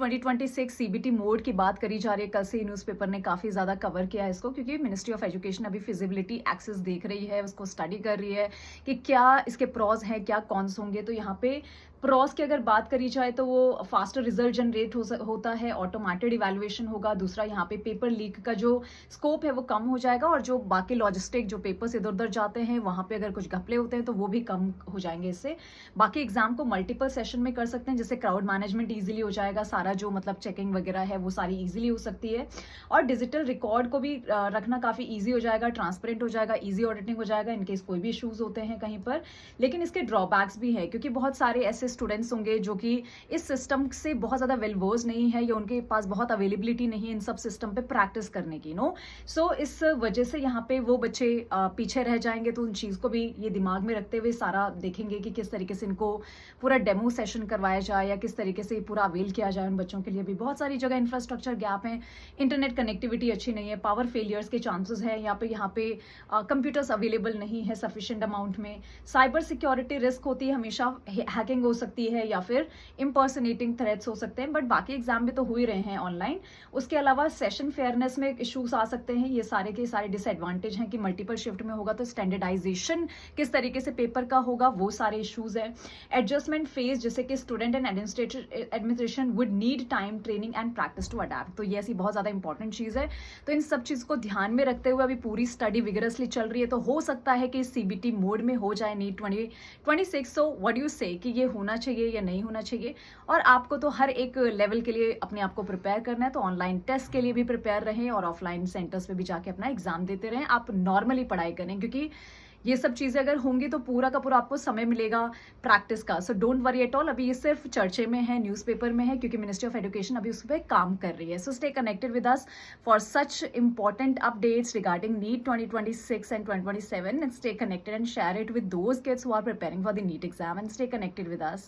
2026 CBT mode की बात करी जा रही है। कल से ही न्यूज़पेपर ने काफ़ी ज़्यादा कवर किया है इसको, क्योंकि मिनिस्ट्री ऑफ एजुकेशन अभी फिजिबिलिटी एक्सेस देख रही है, उसको स्टडी कर रही है कि क्या इसके प्रॉज हैं, क्या कॉन्स होंगे। तो यहाँ पे प्रॉज की अगर बात करी जाए तो वो फास्टर रिजल्ट जनरेट होता है, ऑटोमेटेड इवैल्यूएशन होगा। दूसरा, यहाँ पे पेपर लीक का जो स्कोप है वो कम हो जाएगा, और जो बाकी लॉजिस्टिक जो पेपर्स इधर उधर जाते हैं वहाँ पे अगर कुछ घपले होते हैं तो वो भी कम हो जाएंगे इससे। बाकी एग्जाम को मल्टीपल सेशन में कर सकते हैं, जिससे क्राउड मैनेजमेंट ईजिली हो जाएगा, सारा जो मतलब चेकिंग वगैरह है वो सारी ईजिली हो सकती है। और डिजिटल रिकॉर्ड को भी रखना काफ़ी ईजी हो जाएगा, ट्रांसपेरेंट हो जाएगा, ईजी ऑडिटिंग हो जाएगा इनकेस कोई भी इशूज़ होते हैं कहीं पर। लेकिन इसके ड्रॉबैक्स भी है, क्योंकि बहुत सारे ऐसे स्टूडेंट्स होंगे जो कि इस सिस्टम से बहुत ज़्यादा वेल वर्स नहीं है, या उनके पास बहुत अवेलेबिलिटी नहीं है इन सब सिस्टम पे प्रैक्टिस करने की। सो इस वजह से यहाँ पे वो बच्चे पीछे रह जाएंगे। तो उन चीज़ को भी ये दिमाग में रखते हुए सारा देखेंगे कि किस तरीके से इनको पूरा डेमो सेशन करवाया जाए, या किस तरीके से पूरा अवेल किया जाए उन बच्चों के लिए भी। बहुत सारी जगह इंफ्रास्ट्रक्चर गैप है, इंटरनेट कनेक्टिविटी अच्छी नहीं है, पावर फेलियर्स के चांसेस है, यहाँ पे कंप्यूटर्स अवेलेबल नहीं है सफिशिएंट अमाउंट में। साइबर सिक्योरिटी रिस्क होती है हमेशा, हैकिंग हो सकती है या फिर इम्पर्सनेटिंग थ्रेट्स हो सकते हैं, बट बाकी एग्जाम भी तो हो ही रहे हैं ऑनलाइन। उसके अलावा सेशन फेयरनेस में इश्यूज आ सकते हैं। ये सारे के सारे डिसएडवांटेज हैं कि मल्टीपल शिफ्ट में होगा तो स्टैंडर्डाइजेशन किस तरीके से पेपर का होगा, वो सारे इश्यूज हैं। एडजस्टमेंट फेज, जैसे कि student and administration would need time, training and practice to adapt. तो ये ऐसी बहुत ज्यादा इंपॉर्टेंट चीज है। तो इन सब चीज को ध्यान में रखते हुए अभी पूरी स्टडी विगरसली चल रही है, तो हो सकता है कि सीबीटी मोड में हो जाए NEET 2026। So what do you say कि ये होना चाहिए या नहीं होना चाहिए। और आपको तो हर एक लेवल के लिए अपने आप को प्रिपेयर करना है, तो ऑनलाइन टेस्ट के लिए भी प्रिपेयर रहें और ऑफलाइन सेंटर्स पे भी जाके अपना एग्जाम देते रहें। आप नॉर्मली पढ़ाई करें, क्योंकि ये सब चीजें अगर होंगी तो पूरा का पूरा आपको समय मिलेगा प्रैक्टिस का। So don't worry at all. अभी ये सिर्फ चर्चे में है, न्यूज़पेपर में है, क्योंकि मिनिस्ट्री ऑफ एजुकेशन अभी उस पर काम कर रही है। So stay connected with us for such important updates regarding NEET 2026 and 2027, and stay connected and share it with those kids who are preparing for the NEET exam, and stay connected with us.